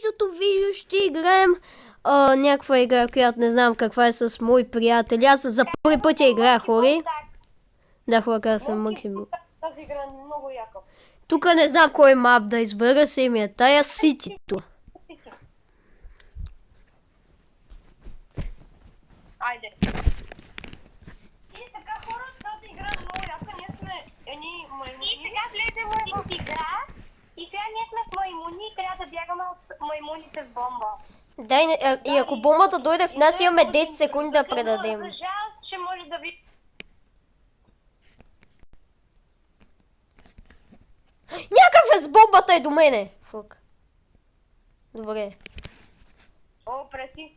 следващото видео ще играем някаква игра, която не знам каква е, с мои приятели. Аз за първи път я играя, хора. Да, хора, каза съм Мънки. Тази игра е много яка. Тук не знам кой мап да избера, се ми е тая Ситито. Айде. И така, хора, тази игра е много яка. Ние сме едни маймуни. И сега влезем в игра. И сега ние сме с маймуни и трябва да бягаме от маймуните с бомба. Дай, и ако бомбата дойде в нас, имаме 10 секунди да предадем. За жал, че може да ви... Някакъв е с бомбата и до мене. Фук. Добре. О, преси.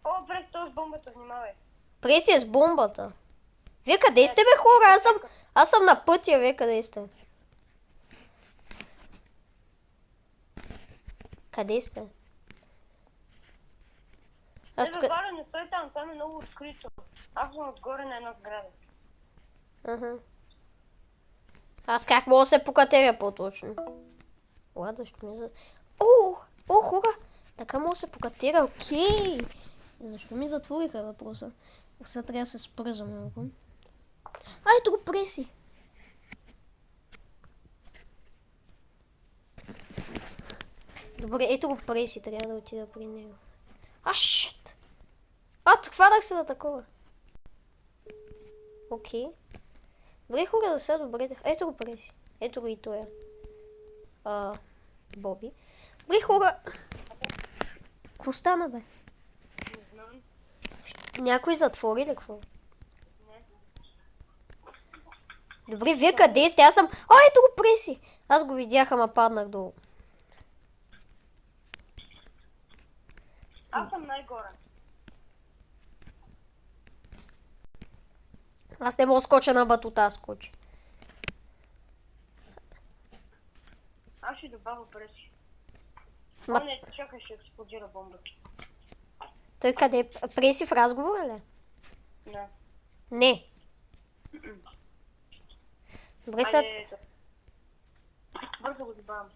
О, преси, то с бомбата, внимавай. Преси е с бомбата. Вие къде сте, бе, хора? Аз съм на пътя, вие къде сте? Къде сте? Аз тук... Горе не стой там, там е много открито. Аз съм отгоре на една сграда. Аз как мога да се покатеря по-точно? Ладно, защо ми за... О, хора! Така мога да се покатеря, окей! Защо ми затвориха въпроса? Сега трябва да се спра за малко. Ето го преси! Добре, ето го преси, трябва да отида при него. Шит! Хванах се на такова. Окей. Добре, хора, да са добре. Ето го преси. Ето го и той. Боби. Добре, хора. Какво стана, бе? Не знам. Някой затвори ли какво? Не. Добре, вие къде сте? Аз съм... ето го преси! Аз го видях, ама паднах долу. Аз съм най-горе. Аз не мога да скоча на батута, аз скоча. Аз ще добавя преси. Не, чакай, ще експлодира бомбата. Той къде е? Преси в разговора ли? Да. Не. Добре, сега... Бързо го добавям.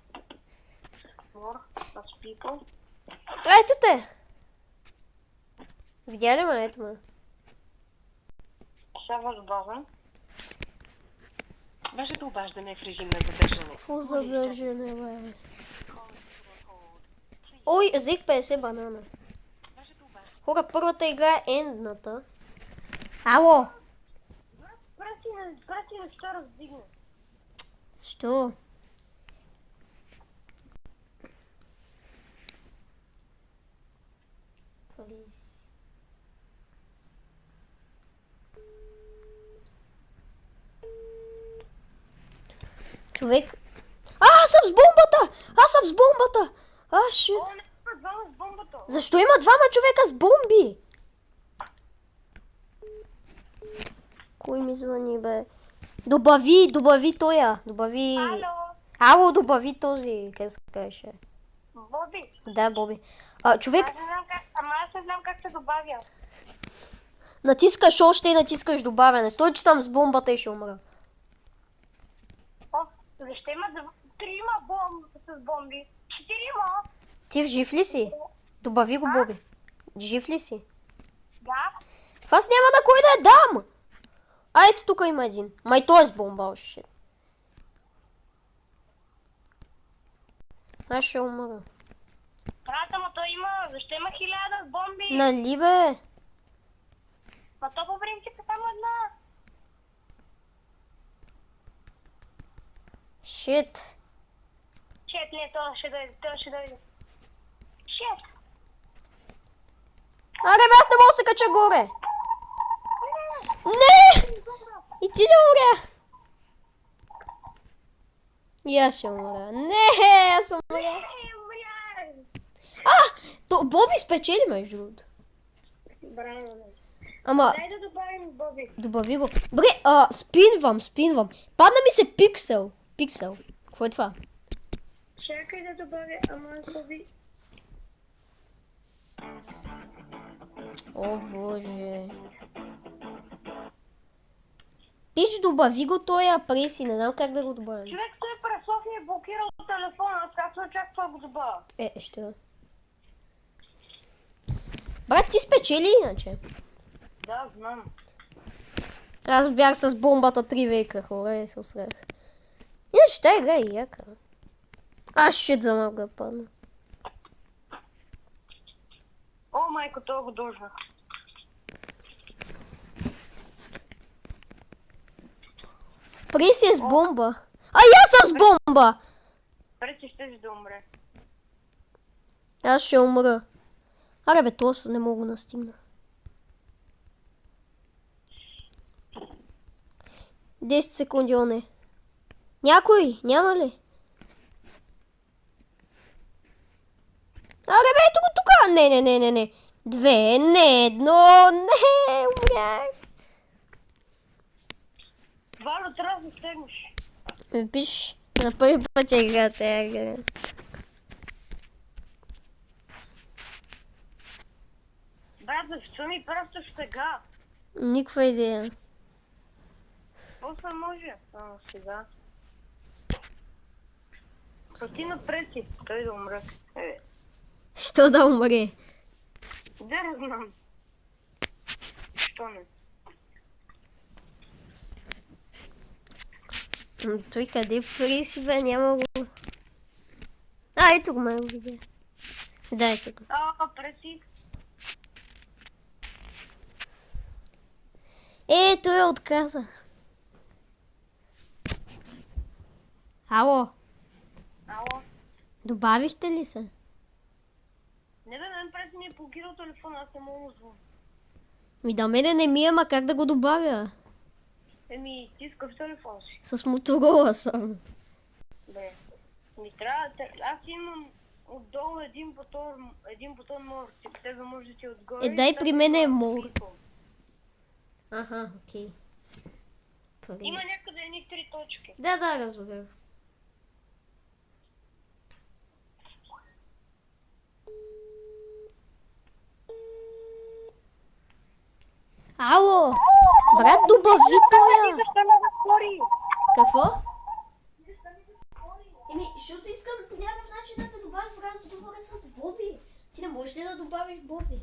More, that's people. Ето те! Видя ли ме? Ето ме. Сега възбавям. Вашето обаждане е в режим на задържане. Какво задържане, бе? Ой, взех 50 банана. Хора, първата игра е ендната. Ало! Прати да ще раздигне. Защо? Човек... Аз съм с бомбата! Аз съм с бомбата! Шит! О, не има двама с бомбата. Защо има двама човека с бомби? Кой ми звъни, бе? Добави тоя. Добави... Ало, добави този. Как се каже? Боби? Да, Боби. Човек... Аз не знам как се добавя. Натискаш още и натискаш добавяне. Стой, че съм с бомбата и ще умра. Защо има трима с бомби? 4. Ти в жив ли си? Добави го, Боби. Жив ли си? Да. Аз няма на кой да я дам! Ето тук има един. Май той е с бомба, още. Аз ще умра. Брата, ма той има... Защо има 1000 бомби? Нали, бе? Ма то по принцип е само една. Шит. Шит, не, това ще дойде. Шит. Бе, аз не мога да се кача горе. Не! И ти да умря. И аз ще умря. Не, аз умря. Боби спечели, между другото. Браво. Ама... Дай да добавим Боби. Добави го. Добре, спинвам. Падна ми се пиксел. Какво е това? Чакай да добавя, ама Боби. О, боже. Пич, добави го той преси, не знам как да го добавим. Човек, той е прав. Софи е блокирал телефона, аз как се очаква го забава? Що? Брат, ти спечели иначе. Да, знам. Аз бях с бомбата 3 века, хора, и се усрах. Иначе тая игра е яка. Щит за малко да падна. О, майко, това го дължа. Преси е с бомба. Аз съм с бомба! Преси ще да умре. Аз ще умра. Аре бе, това не мога да настигна. 10 секунди, о не. Някой, няма ли? Аре бе, ето го тука! Не. 2, не, 1, не, умрях. Вало, трябва да стегнеш. Пиш, на първи път я игра тая игра. Брат, защо ми пращаш сега? Никаква идея. После може, само сега. Пъти напред си, той да умре. Що да умре? Да, не знам. Що не? Той къде Преси бе, няма го. Ето го ме го видя. Дай се го. Преси. Той я отказа. Ало, Ало. добавихте ли се? Не бе, мен преси ми е блокирал телефона, аз не мога да звън. Да мене не ми е, ма как да го добавя? Ти искаш телефон си. С Моторола съм. Бе. Трябва, аз имам отдолу един бутон мор. Тебе може да ти отгоре. Дай при мен е мор. Аха, окей. Има някъде едни 3 точки. Да, разбирам. Ало! Брат, добави тоя! Какво? Защото искам по някакъв начин да те добавя в разговора с Боби. Ти не можеш ли да добавиш Боби?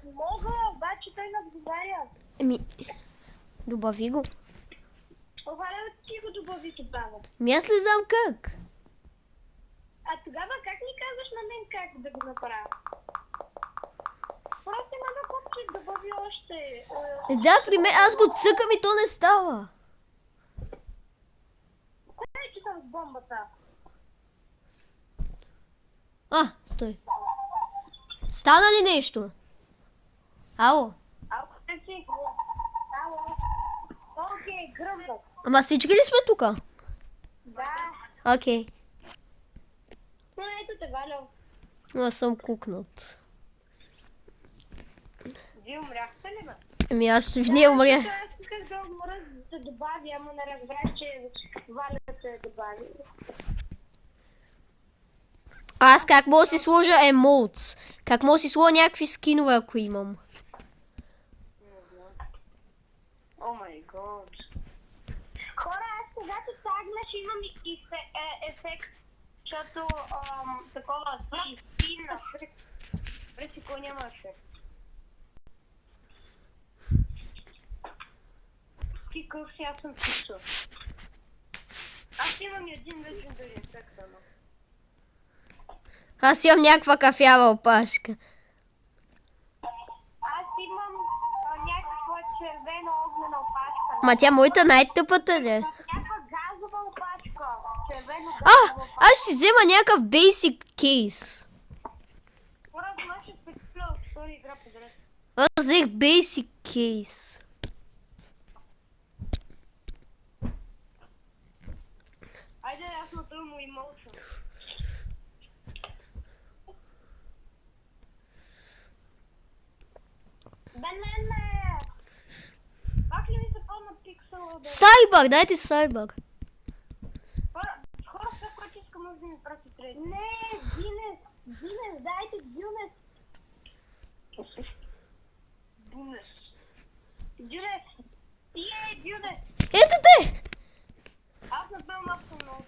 Мога, обаче той не отговаря. Добави го. Обаче ти го добави тогава. Аз не знам как. А тогава как ми казваш на мен как да го направя? Просто има да копче добави още. Да, при мен аз го цъкам и то не става. Кой е, че съм с бомбата? Стой. Стана ли нещо? Ало? Преси. Ало. Окей, гръмнах. Ама всички ли сме тука? Да. Окей. Но ето те, Валя. Аз съм кукнат. Вие умряхте ли, бе? Аз не умрях. Аз исках да умра, да добавя, ама не разбрах, че Валя се добави. Аз как мога да си сложа емоутс? Как мога да си сложа някакви скинове, ако имам? О май год. Хора, аз когато тагнеш имам и ефект, защото такова скин на ефект. Преси, кой няма ефект? Ти къв си, аз съм писал. Аз имам един легендари ефект, ама. Аз имам някаква кафява опашка. Аз имам някаква червена огнена опашка. Ма тя моята най-тъпата ли? Някаква газова опашка. Червено газова опашка. Аз ще взема някакъв basic case. Хора, това ще спечеля от втори игра подред. Аз взех basic case. Айде, аз на това му и мълчам. Банана! Пак ли ми се пълна пиксела, бе? Сайбър, дайте сайбър. Хора, все, което искам, може да ми прати трейд. Не, Динес, дайте Дюнес. Дюнес. Ето те! Аз напълно малко съм много.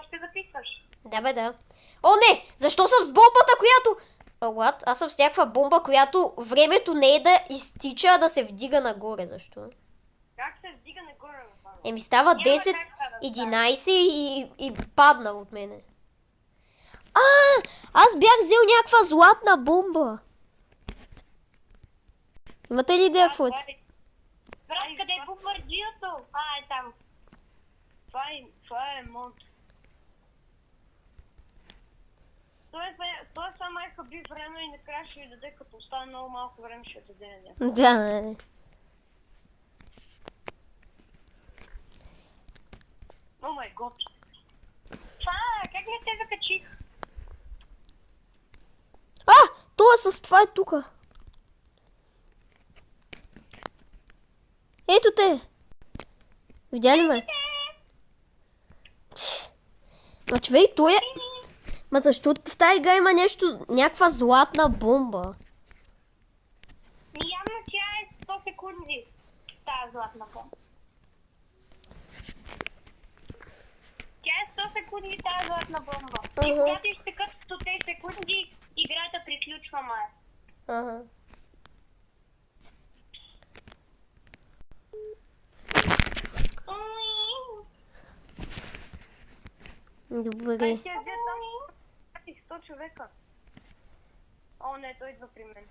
още записваш. Да бе, да. О, не! Защо съм с бомбата, която... What? Аз съм с някаква бомба, която времето не е да изтича, а да се вдига нагоре. Защо? Как се вдига нагоре на това? Еми става Няма 10, как да 11 и падна от мене. Аз бях взел някаква златна бомба. Имате ли идея какво е? Брат, къде е бомбардиото? Е там. Това е мод. Той само е хаби време и накрая ще ви даде, като остане много малко време, ще даде на Да, не. О май гот. Как не те закачих? Това е с това е тука. Ето те. Видя ли ме? Ма човек, той е... Ма защо в тази игра има нещо, някаква златна бомба? Явно тя е 100 секунди. Тая златна бомба. Тя е 100 секунди тази златна бомба. И когато изтекат 100 секунди, играта приключва май. Ага. Добре. Ай, тя взе там 100 човека. О, не, той идва при мен.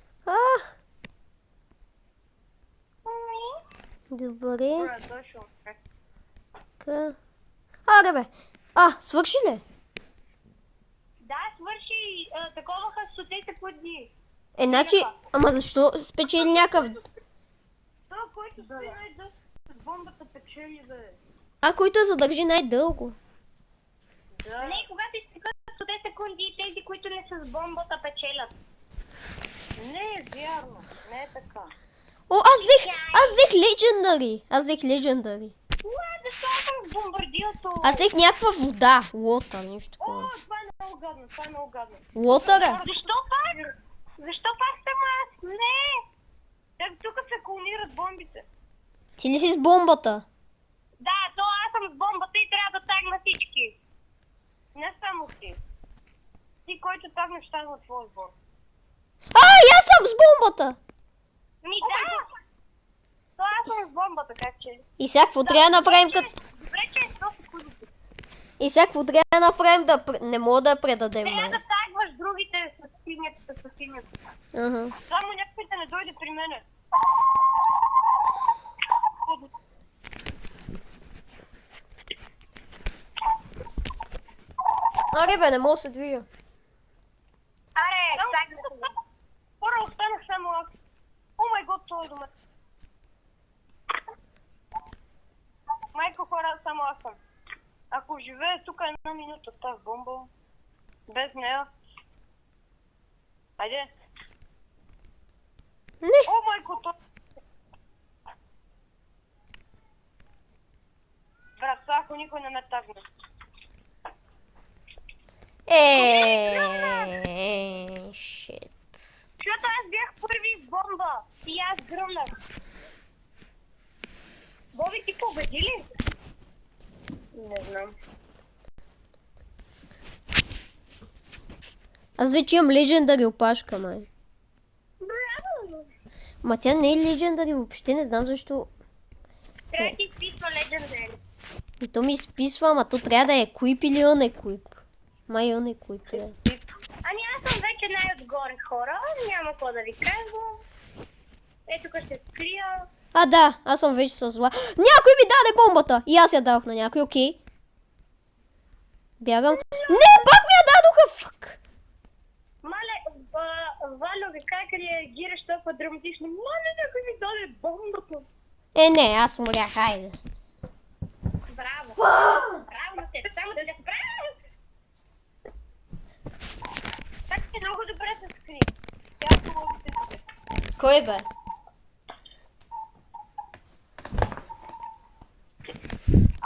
Добре. Бра, той ще умре. Аре бе. Свърши ли? Да, свърши. Таковаха 100 секунди. Значи, ама защо спечели някакъв... Това, който стои най-дълго с бомбата печели, бе. Който я задържи най-дълго. Да. Не, когато изтекат 100 секунди, тези, които не са с бомбата, печелят. Не е вярно. Не е така. Аз взех Legendary. Защо съм с бомбардиото? Аз взех някаква вода. Water, нещо такова. Това е много гадно, Water? Защо пак съм аз? Не! Тук се клонират бомбите. Ти ли си с бомбата? Да, аз съм с бомбата и трябва да тагна всички. Не само ти. Ти, който тагнеш, тагна твой сбор. Аз съм с бомбата! Да! Аз съм с бомбата, как че? И сега какво трябва да направим като... Добре, че е 100 секунди. И сега какво трябва да направим не мога да я предадем? Трябва да тагваш другите с синята. Само някой да не дойде при мене. Аре бе, не мога да се движа. Тагна се. Хора, останах само аз. О май гот, това е дома. Майко, хора, само аз съм. Ако живее тук една минута с тази бомба, без нея... Айде. Не. О, майко, то... Брат, ако никой не ме тагне. Шит. Защото аз бях първи с бомба и аз гръмнах. Боби, ти победи ли? Не знам. Аз вече имам Legendary опашка, май. Браво! Ма тя не е Legendary, въобще не знам защо. Трябва да ти изписва Legendary. И то ми изписва, ама то трябва да е Equip или Unequip. Май Unequip трябва. Ами аз съм вече най-отгоре, хора. Няма какво да ви казвам. Ето тук ще скрия. Да, аз съм вече с зла. Някой ми даде бомбата! И аз я дадох на някой, окей. Бягам. Не, пак ми я дадоха! Фак! Мале, Валю, как реагираш толкова драматично? Мале, някой ми даде бомбата. Не, аз умрях, хайде. Браво! Браво на теб, само да се справя! Так си много добре се скри. Тя хубаво се скри. Кой бе?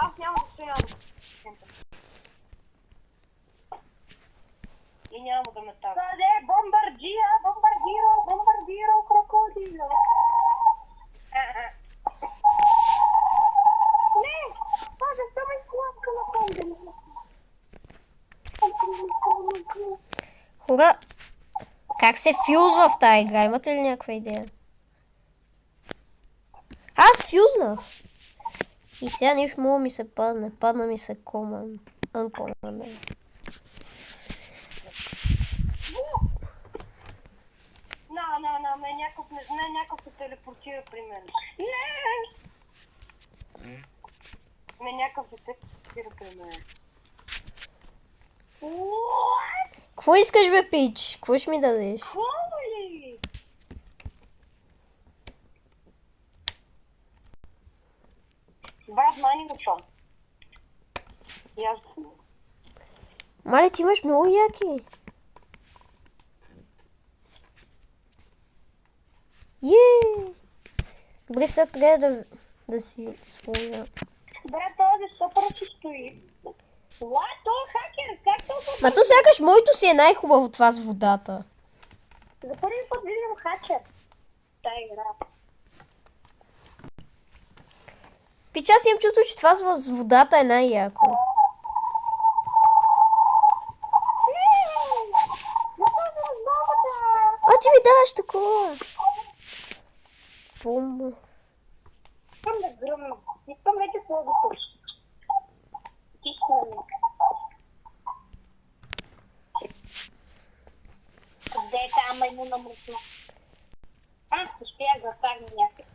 Аз няма да стоя на и няма да ме тага. Къде? Бомбардиро, крокодило. Не! Защо ме склапка на бомбата? Хора, как се фюзва в тази игра? Имате ли някаква идея? Аз фюзнах. И сега нещо мога ми се падне. Падна ми се common. Uncommon. Някакъв се телепортира при мен. Някакъв се телепортира при мен. Какво искаш, бе, пич? Какво ще ми дадеш? Холи! Брат, мани го чон. Ясно. Мале, ти имаш много яки. Добре, сега трябва да си сложа. Брат, този супер си стои. What? Той е хакер, как толкова? Ма то сякаш моето си е най-хубаво това с водата. За първи път виждам хакер. Та игра. Пич, аз имам чувство, че това с водата е най-яко. А, ти ми даваш такова. Бомба. Искам да гръмна. Искам вече по-готов. Тихо. Къде е тази маймуна мръсна? Ще я затагна някъде.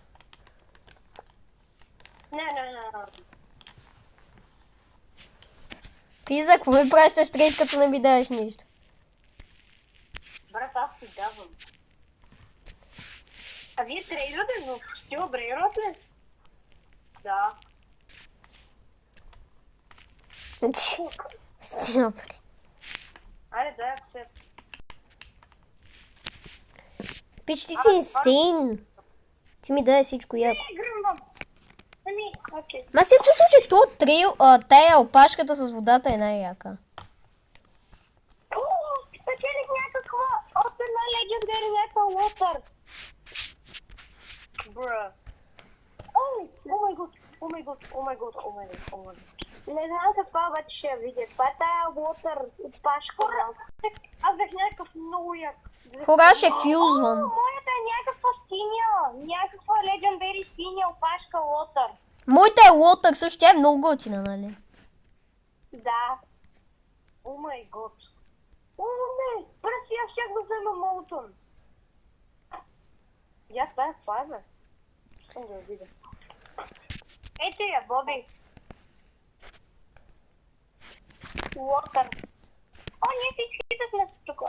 Не. Пиза, какво ми пращаш трейд, като не ми даваш нищо? Брат, аз си давам. А вие трейдвате в стил Брейрот ли? Да. Стилбри. Айде, дай се. Пич, ти си инсейн. Ти ми дай всичко яко. Не, гръмвам. Окей. Ма си чувство, че тая опашката с водата е най-яка. Спечелих някаква от една легендари някаква лотър. Бра. О май гот. Не знам каква обаче ще я видя. Това е тая лотър от пашка. Аз бях някакъв много як. Хора, ще фюзвам. Моята е някаква синя. Някаква легендари синя опашка лотър. Моята е лотър, също тя е много готина, нали? Да. О май гот. О, не! Пръси, аз щях да взема молотон. Я това е фаза. Искам да я видя. Ето я, Боби. Лотър. О, ние всичките сме тук.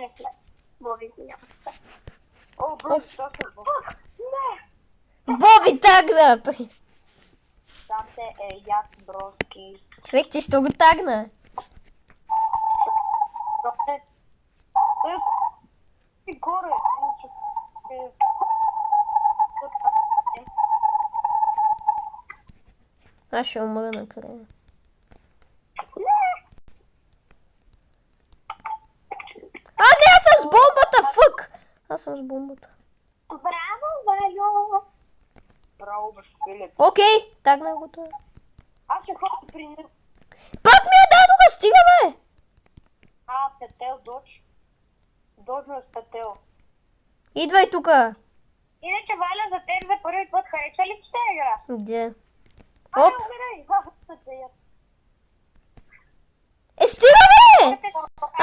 Не сме. Боби, няма сме. О, Брус, това се Боби. Не! Боби, тагна! Там се е як, броски. Човек, ти ще го тагна. И горе. Аз ще умра накрая. Не, аз съм с бомбата, фък! Аз съм с бомбата. Браво, Валю! Браво, Башкилет. Окей, тагна го това. Аз ще ходя при него. Пак ми е дадоха, стига бе! Петел, доч. Дожно с Петел. Идвай тука. Иначе, Валя, за теб за първи път хареса ли ти тази игра? Где? Оп! Оп! Стига бе!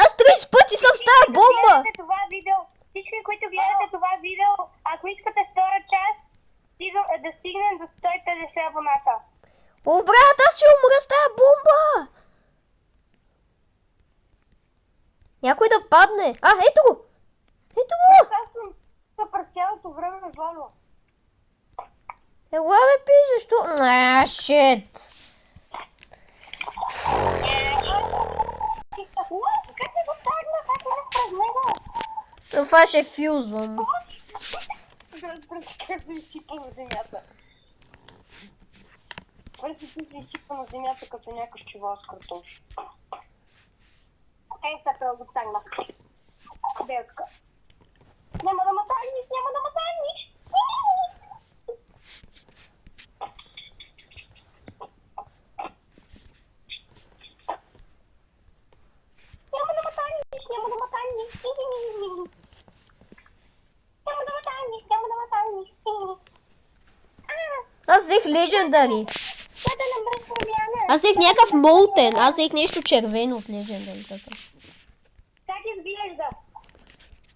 Аз 30 пъти съм с тази бомба! Всички, които гледате това видео, ако искате втора част, да стигнем до 150 абоната. О, брат, аз ще умра с тази бомба! Някой да падне. Ето го! Ето го! Аз съм през цялото време Вало. Ела бе, пи, защо? Шит! Как се го тагна? Как се през него? Това ще фюзвам. Как се изсипа на земята? Как се изсипа на земята като някакъв чувал с картош? Сега го тагна. Белка. Няма да ме тагниш, няма да ме тагниш. Няма да ме тагниш. Legendary. Това да намръс промяна. Аз взех някакъв молтен. Аз взех нещо червено от Legendary. Как изглежда?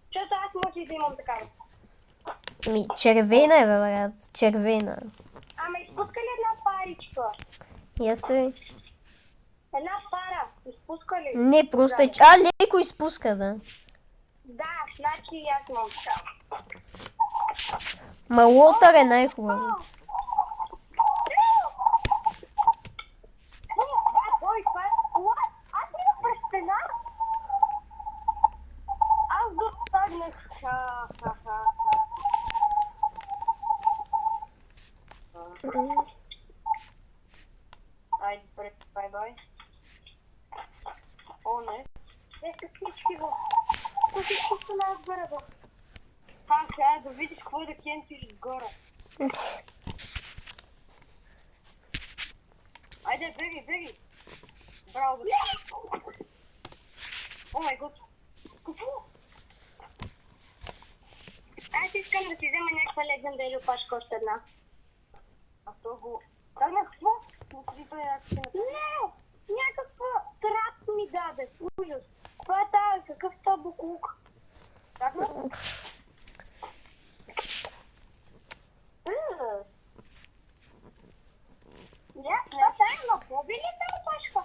Защото аз може да имам такава. Ми, червена е, бе, брат. Червена. Ама изпуска ли една паричка? Ясно е. Една пара. Изпуска ли? Не, просто е... леко изпуска, да. Да, значи аз имам такава. Ма лотър е най-хубаво. Ой, това е... Аз имам пръстена. Аз достигнах. Айде, бай-бай. О, не. Всички го. Всичко се отгоре. Да видиш какво да кемпиш отгоре. Айде, беги. Браво, бе. О май гот. Какво? Аз искам да си взема някаква легендария опашка още една. А то го... Какво? Не! Някаква трап ми даде. Ужас. Това е тази, какъв това буклук? Как ме? Това е поби ли тази опашка?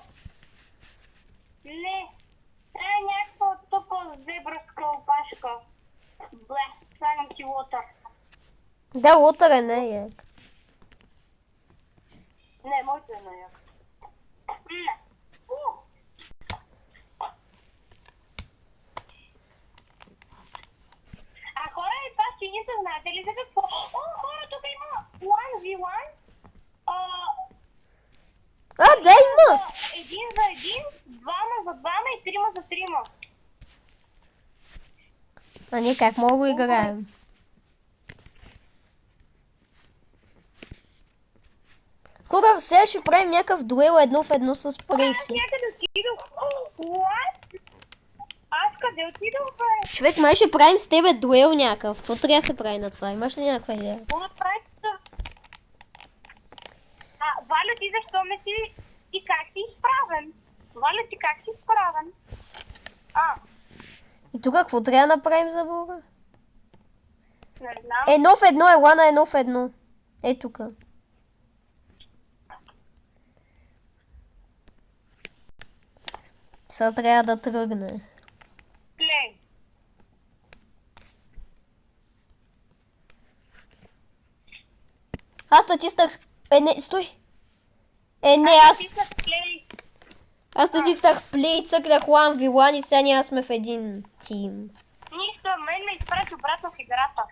Не. Това е някаква тъпа зебрска опашка. Бле, слагам си лотър. Да, лотър е най-як. Не, моето е най-як. А хора, и това сините, знаете ли за какво? О, хора, тук има 1v1. Да, има! Един за един, двама за двама и трима за трима. А ние как мога го играем? Хора, сега ще правим някакъв дуел едно в едно с Преси. Аз някъде отидох. What? Аз къде отидох, бе? Човек, май ще правим с тебе дуел някакъв. Какво трябва да се прави на това? Имаш ли някаква идея? Валя, ти защо ме си и как си изправен? Валя, ти как си изправен? И тук какво трябва да направим за Бога? Не знам. Едно в едно, ела на едно в едно. Е тук. Сега трябва да тръгне. Плей. Аз натиснах... не, стой! Не, аз натиснах плей, цъкнах 1v1 и сега ние сме в един тим. Нищо, мен ме изпрати обратно в играта.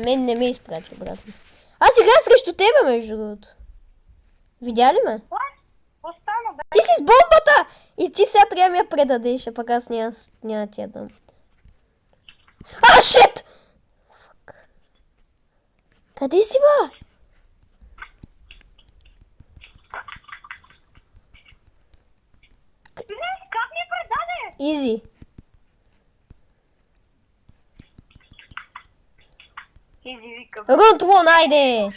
Мен не ме изпрати обратно. Аз играя срещу тебе, между другото. Видя ли ме? Остана, бе. Ти си с бомбата! И ти сега трябва да ми я предадеш, а пък аз няма ти я дам. Шит! Фак. Къде си, ба? Не, как ми предаде? Изи. Изи викам. Рунтлон, айде!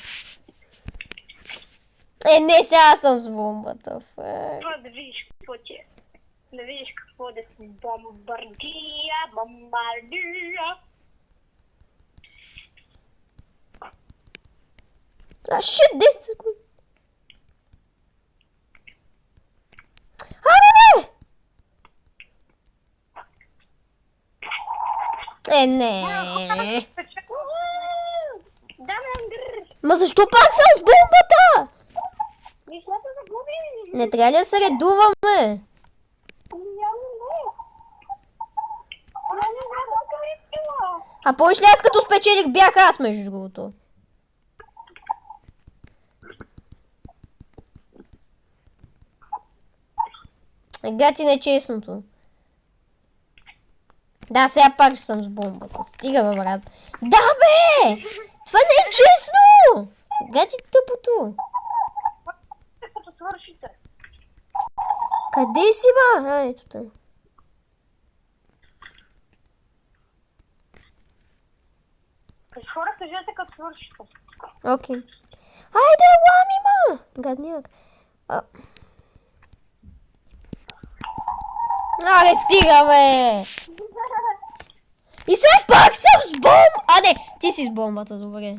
Не, сега съм с бомбата. Фак. Това да видиш какво ти е. Да видиш какво да си бомбардия. Шит, 10 секунди. Айде, бе! Не. Ма защо пак съм с бомбата? Защото загуби. Не трябва ли да се редуваме? А помниш ли аз като спечелих бях аз, между другото? Гати нечестното. Да, сега пак ще съм с бомбата. Стига, бе, брат. Да, бе! Това не е честно! Гати тъпото. Като свършите. Къде си, ба? Ето те. Хора, кажете като свършите. Окей. Айде, лами, ма! Гадняк. Аре, стига, бе! И сега пак съм с бомба! А, не, ти си с бомбата, добре.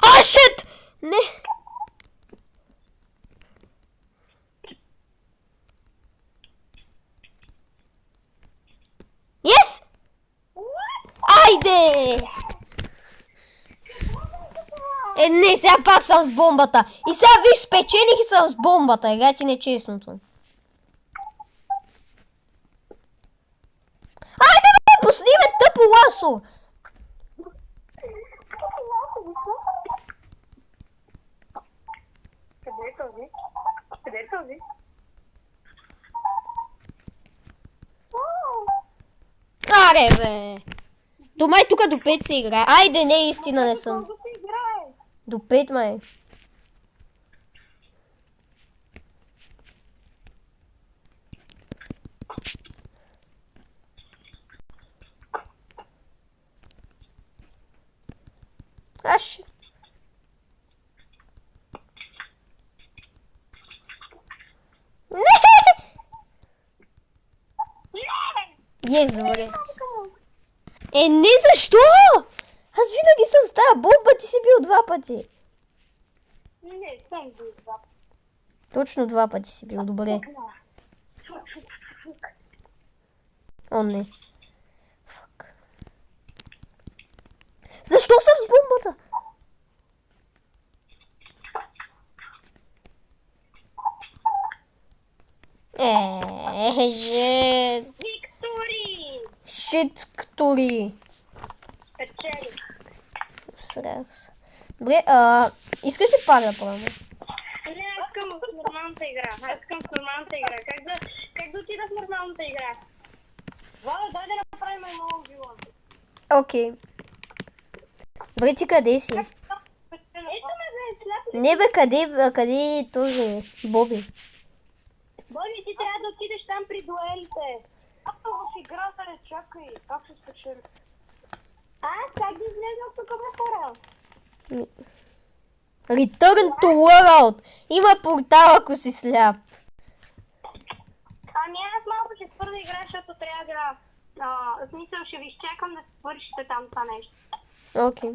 А, шит! Не! Yes! Айде! Не, сега пак съм с бомбата. И сега виж, спечелих и съм с бомбата. Ега ти нечестното. Айде, бе, пусни ме тъпо ласо. Къде е този? Къде е този? Аре, бе. Домай тук до 5 се играе. Айде, не, истина не съм. Колко се играе? До 5, май. Аш. Не! Ес, добре. Не, защо? Аз винаги съм с тази бомба, ти си бил 2 пъти. Не, съм бил два. Точно 2 пъти си бил, добре. О, не. Фак. Защо съм с бомбата? Жет. Виктори! Шитктори. Печели. Срах се. Добре, искаш ли пак да пробваме? Не, аз искам с нормалната игра. Аз искам с нормалната игра. Как да отида с нормалната игра? Валя, дай да направим едно било. Окей. Добре, ти къде си? Ето ме, бе, сляпи. Не бе, къде е този Боби? Боби, ти трябва да отидеш там при дуелите. Ако в играта не чакай, как се спечели? Как да излезе от тук на хора? Return to world! Има портал, ако си сляп. Аз малко ще спра да игра, защото трябва да... В смисъл ще ви изчакам да се свършите там това нещо. Окей.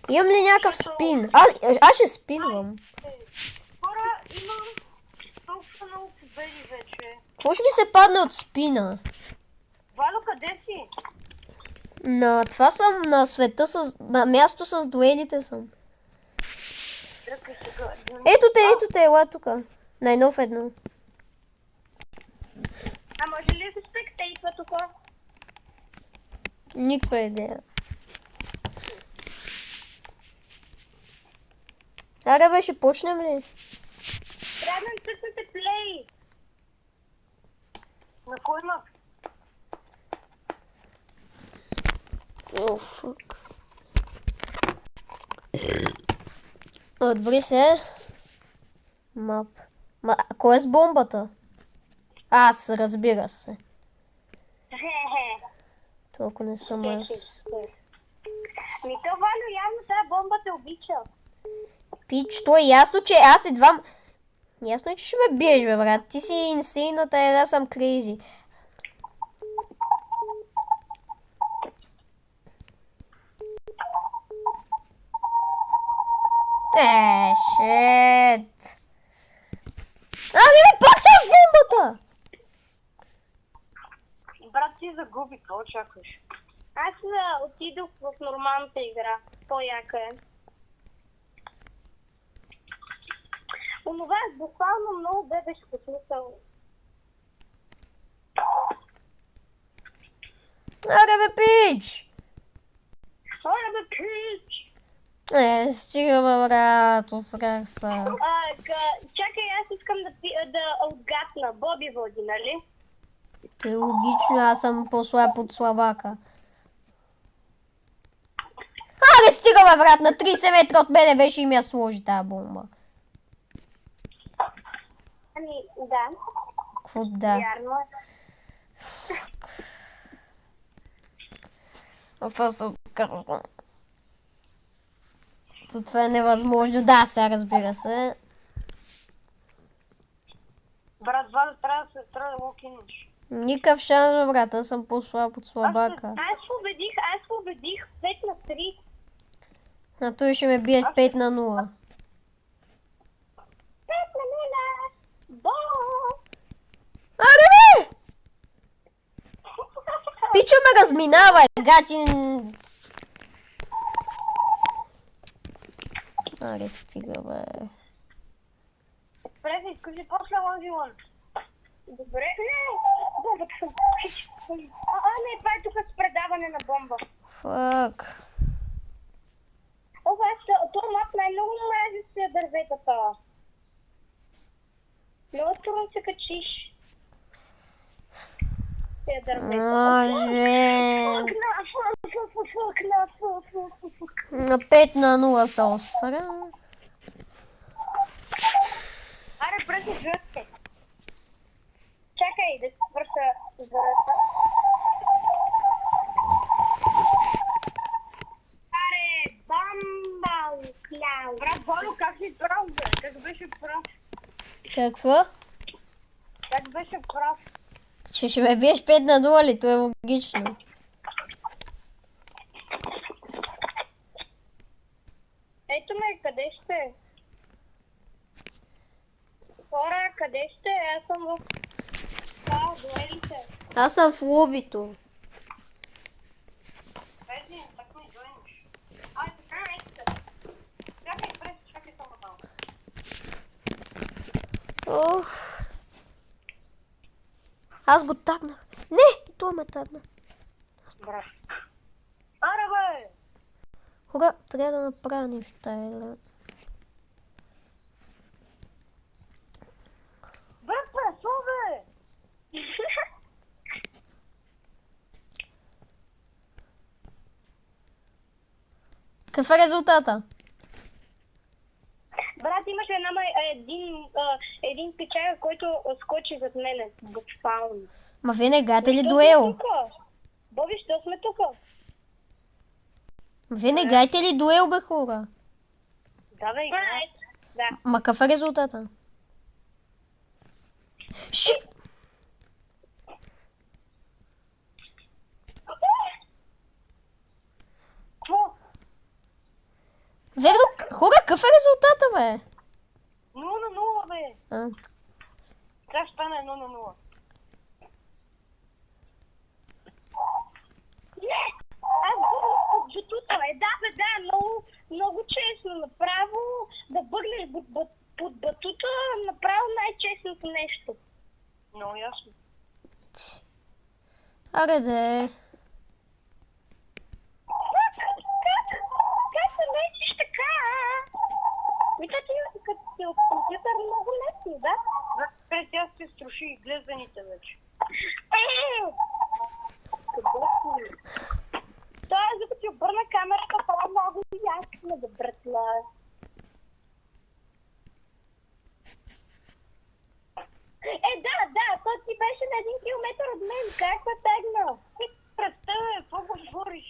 Имам ли някакъв спин? Аз ще спинвам. Хора, имам толкова много победи вече. Какво ще ми се падне от спина? Вало, къде си? На това съм, на света, на място с дуелите съм. Дръпай сега. Ето те, ела тука. Най-нов едно. А може ли да се спектейтва тук? Никаква идея. Аре бе, ще почнем ли? Трябва да цъкнете плей. На кой има? О, фък. Отбри се. Мап. Кой е с бомбата? Аз, разбира се. Хе-хе. Толкова не съм аз. Ми то, Валю, явно тази бомба те обича. Пич, то е ясно, че аз едва... Ясно е, че ще ме биеш, бе, брат. Ти си инсейната, аз съм крейзи. Шет. Не, пак съм с бомбата! Брат, ти загуби, какво очакваш? Аз отидох в нормалната игра. По-яка е. Онова е буквално много бебешко смисъл. Аре бе, пич! Оля бе, пич! Стига бе, брат, осрах се. Чакай, аз искам да отгатна. Боби води, нали? Е логично, аз съм по-слаб от слабака. Аре, стига бе, брат, на 30 метра от мене беше и ми я сложи тази бомба. Ами, да. Какво да? Вярно е. Това е невъзможно. Да, сега разбира се. Брат, Владо, трябва да го кинеш. Никакъв шанс, бе, брат. Аз съм по-слаб от слабака. Аз победих 5-3. А той ще ме бие 5 на 0. 5-0. Бо! Аре, бе! Пичо ме разминава, гатин. Аре, стига, бе. Спрете, изкажи после лъжи. Добре, не. Бомбата съм. Не, това е тук с предаване на бомба. Фак. Това мап най-много мрази с тия дърветата. Много трудно се качиш. Тия дървета. Може. На 5 на 0 са осра. Аре, бързо жътте. Чакай да се свърша зарата. Аре, бамбал, кляу. Брат, Воло, как си прав, бе? Как беше прав? Какво? Как беше прав? Че ще ме биеш 5 на 0 ли? Това е логично. Ето ме, къде сте? Хора, къде сте? Аз съм в... Да, дуелите. Аз съм в лобито. Вези, так ми джойниш. Така, ето. Чакай, през, чакай само малко. Ох. Аз го тагнах. Не, той ме тагна. Брат. Аре, бе! Хора, трябва да направя нещо тайла. Брат, пресо, бе! Какъв е резултата? Брат, имаше един печага, който скочи зад мене. Буквално. Ма вие не играете ли дуел? Боби, що сме тук? Вие не играете ли дуел, бе, хора? Да, бе, играем. Да. Ма какъв е резултата? Ши! Какво? Верно, хора, какъв е резултата, бе? 0-0, бе. А. Как стана 1-0? Аз бъдам от джутута, да, бе, да, много честно, направо да бъгнеш под батута, направо най-честното нещо. Много ясно. Аре, де. Как се лечиш така? Мисля, че като си от компютър много лесно, да? Да, тя се струши глезданите вече. Къде си? Това е, докато ти обърна камерата, това е много ясно, да братла. Да, той ти беше на 1 километър от мен, как ме тегна? Представя, какво говориш?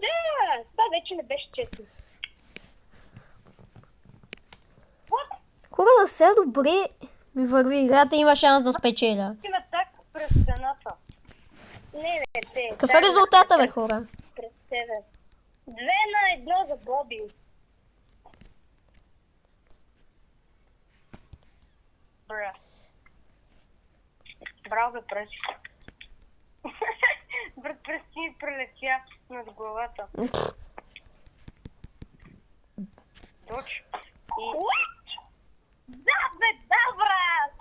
Да! Това вече не беше честно. Хора, да се добре ми върви играта, има шанс да спечеля. Има так през стената. Не, те. Какъв е резултата, бе, хора? През тебе. 2-1 за Боби. Бра. Браво, бе, през. Брат, през ти ми прелетя над главата. Доч. И... Да, бе, да, брат!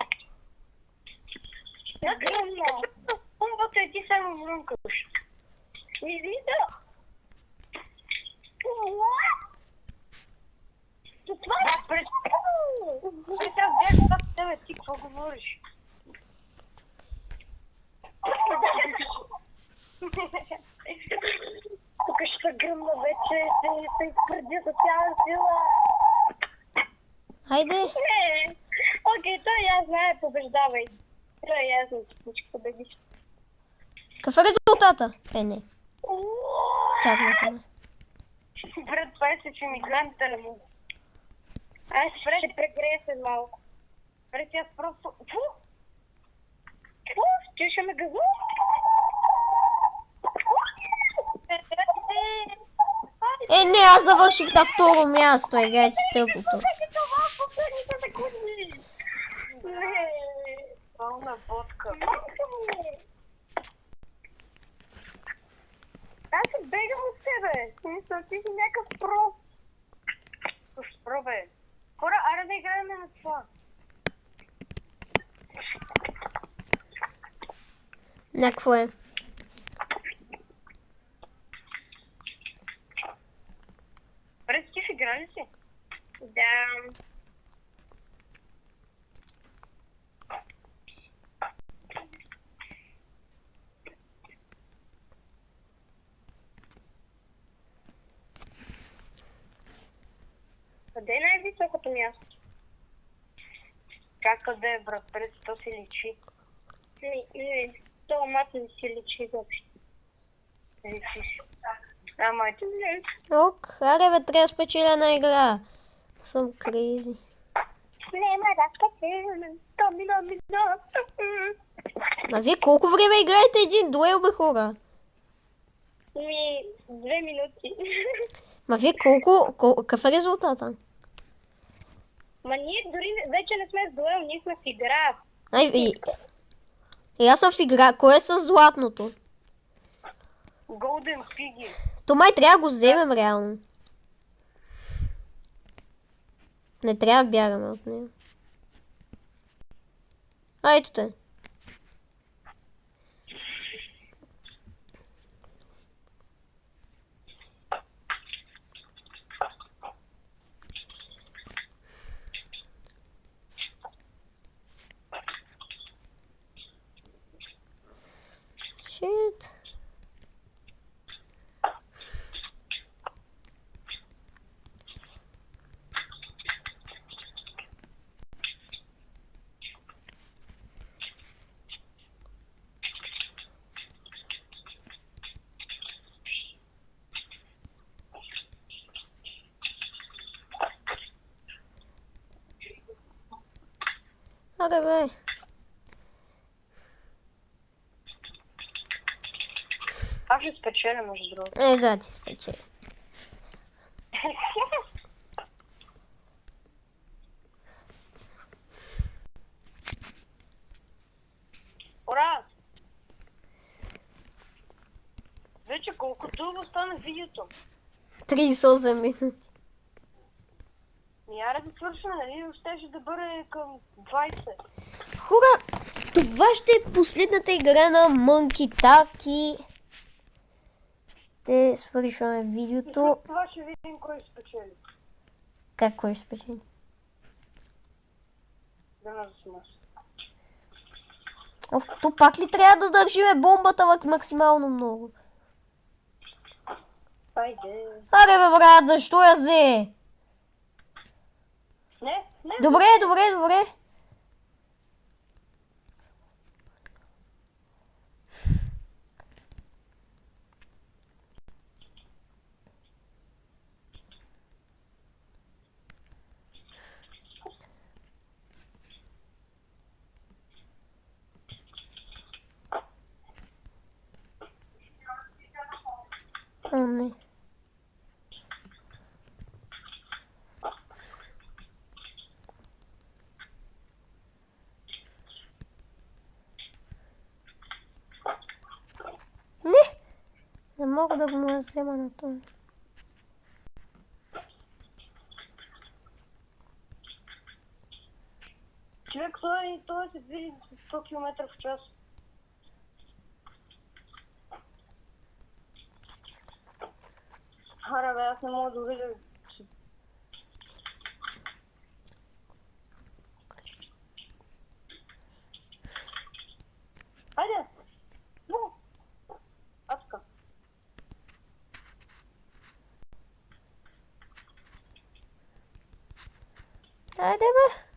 Огромно! Умбата е ти само мрънкаш. Не вижда! Това е пред... Не трябва да гледаш това с тебе, ти какво говориш? Тук ще гръмна вече, се изпреди за цяла сила. Айде. Не. Окей, той я знае, побеждавай. Той е ясно, че всички победиш. Какъв е резултата? Не. Чакай. Брат, пай че мигрантите не му. Аз ще прегрея след малко. Брат, аз просто... Ти ще ме газу? Не, аз завърших на второ място. Играйте с тъпото. Пълна водка. Аз се бегам от тебе. Мисля, ти си някакъв про. Про, бе. Хора, аре да играем на това. Някакво е. Брат, ти в игра ли си? Да. Къде е най-високото място? Как къде е, брат? Пред то си личи. Не, то мат не си личи въобще. Личиш. Ама ето не. Ок, аре бе, трябва да спечеля една игра. Съм крейзи. Няма да спечеля. То мина. А вие колко време играете един дуел, бе, хора? 2 минути. Ма вие какъв е резултата? Ма ние дори вече не сме с дуел, ние сме в игра. И аз съм в игра. Кой е с златното? Golden Piggy. То май трябва да го вземем реално. Не трябва да бягаме от него. Ето те. Shit. Аре бе. Аз ще спечеля, между другото. Да, ти спечели. Ура! Вече колко дълго стана видеото? 38 минути. Яре да свършим, нали? Щеше да бъде към 20. Хора, това ще е последната игра на Monkey Taki. Ще свършваме видеото. Това ще видим кой спечели. Как кой спечели? Да ме засмаш. То пак ли трябва да държиме бомбата максимално много? Айде. Аре бе брат, защо я взе? Не. Добре. Не. Не мога да го взема на това. Човек, той се движи с 100 км в час. Аре бе, аз не мога да видя. Хайде! Ну! Аска. Айде Айде бе!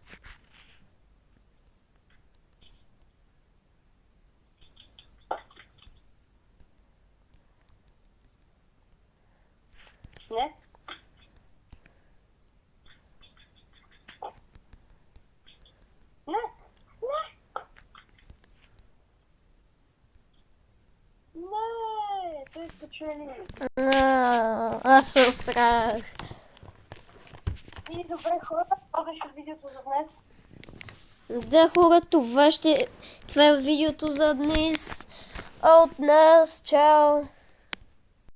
Не? Не! Не! Той спечели. Аз се усрах. И добре, хората, това беше видеото за днес. Да, хора, това е видеото за днес. От нас, чао!